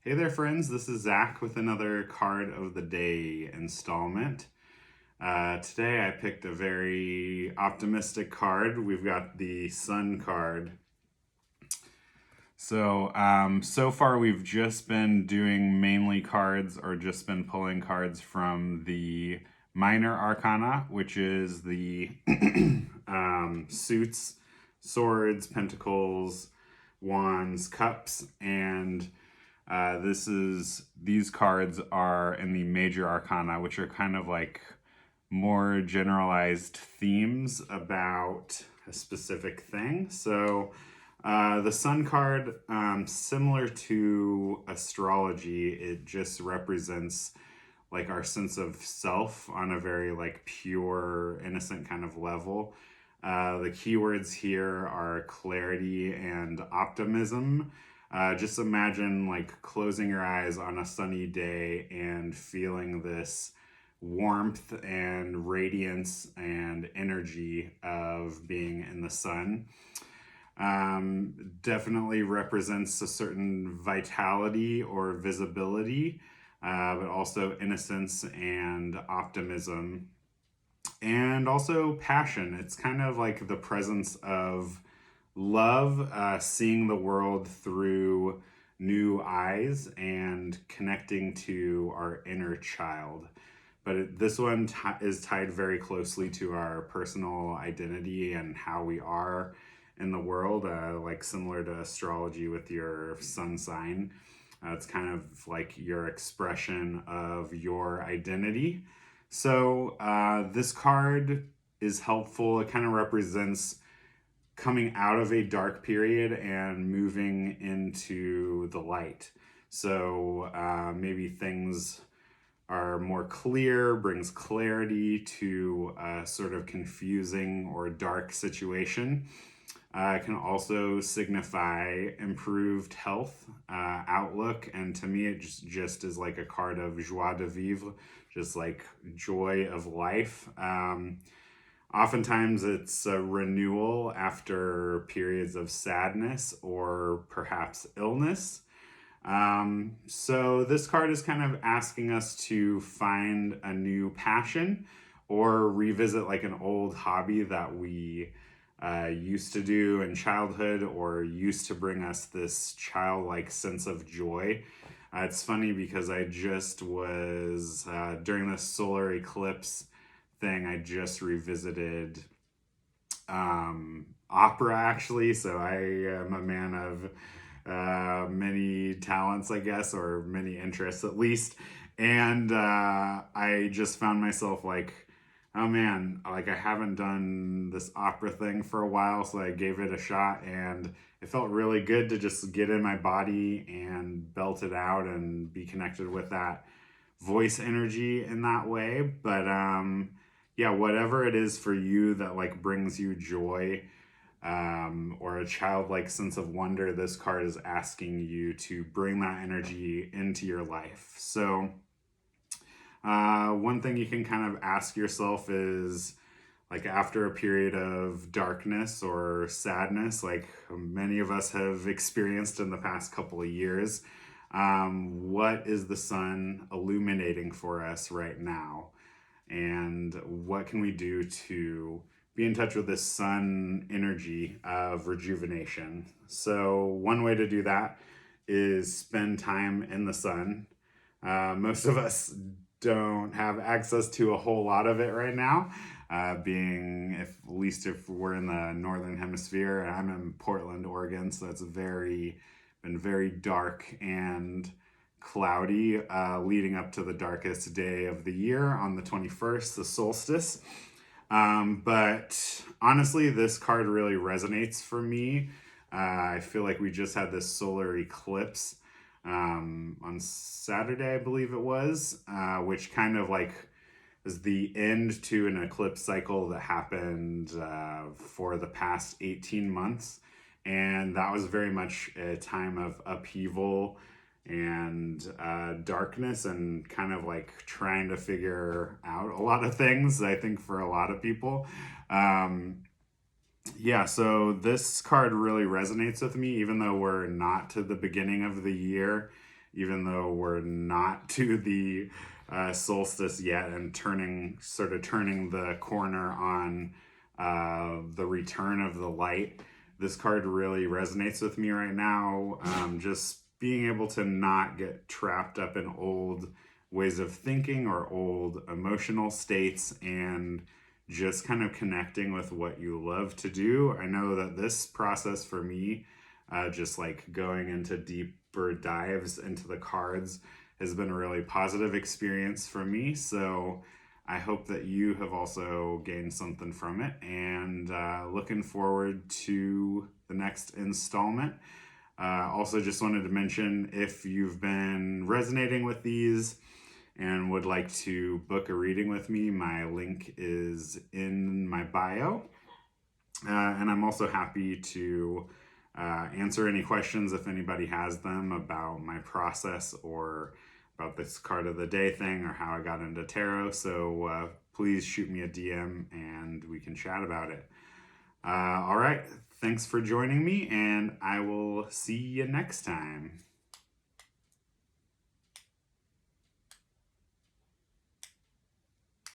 Hey there, friends. This is Zach with another Card of the Day installment. Today I picked a very optimistic card. We've got the Sun card. So far we've just been doing mainly cards or just been pulling cards from the Minor Arcana, which is the suits, swords, pentacles, wands, cups, and these cards are in the Major Arcana, which are kind of like more generalized themes about a specific thing. The Sun card, similar to astrology, it just represents like our sense of self on a very like pure, innocent kind of level. The keywords here are clarity and optimism. Just imagine like closing your eyes on a sunny day and feeling this warmth and radiance and energy of being in the sun. Definitely represents a certain vitality or visibility, but also innocence and optimism, and also passion. It's kind of like the presence of love, seeing the world through new eyes and connecting to our inner child. But this one is tied very closely to our personal identity and how we are in the world, like similar to astrology with your sun sign. It's kind of like your expression of your identity. This card is helpful. It kind of represents coming out of a dark period and moving into the light. Maybe things are more clear, brings clarity to a sort of confusing or dark situation. It can also signify improved health, outlook, and to me, it just is like a card of joie de vivre, just like joy of life. Oftentimes, it's a renewal after periods of sadness or perhaps illness. This card is kind of asking us to find a new passion or revisit like an old hobby that we used to do in childhood or used to bring us this childlike sense of joy. It's funny because I just was, during this solar eclipse thing, I just revisited opera actually. So I am a man of many talents, I guess, or many interests at least. And I just found myself like, oh man, like I haven't done this opera thing for a while, so I gave it a shot and it felt really good to just get in my body and belt it out and be connected with that voice energy in that way. But yeah, whatever it is for you that like brings you joy, or a childlike sense of wonder, this card is asking you to bring that energy into your life. One thing you can kind of ask yourself is like after a period of darkness or sadness, like many of us have experienced in the past couple of years, what is the sun illuminating for us right now? And what can we do to be in touch with this sun energy of rejuvenation? So, one way to do that is spend time in the sun. Most of us don't have access to a whole lot of it right now, being if at least if we're in the northern hemisphere. I'm in Portland, Oregon, so it's been very dark and cloudy, leading up to the darkest day of the year on the 21st, the solstice. But honestly, this card really resonates for me. I feel like we just had this solar eclipse on Saturday, I believe it was, which kind of like is the end to an eclipse cycle that happened for the past 18 months. And that was very much a time of upheaval and darkness and kind of like trying to figure out a lot of things, I think, for a lot of people. Yeah, so this card really resonates with me, even though we're not to the beginning of the year even though we're not to the solstice yet and sort of turning the corner on the return of the light. This card really resonates with me right now. Just being able to not get trapped up in old ways of thinking or old emotional states, and just kind of connecting with what you love to do. I know that this process for me, just like going into deeper dives into the cards, has been a really positive experience for me. So I hope that you have also gained something from it, and looking forward to the next installment. Also, just wanted to mention, if you've been resonating with these and would like to book a reading with me, my link is in my bio. And I'm also happy to answer any questions if anybody has them about my process or about this card of the day thing or how I got into tarot. So please shoot me a DM and we can chat about it. All right. Thanks for joining me, and I will see you next time.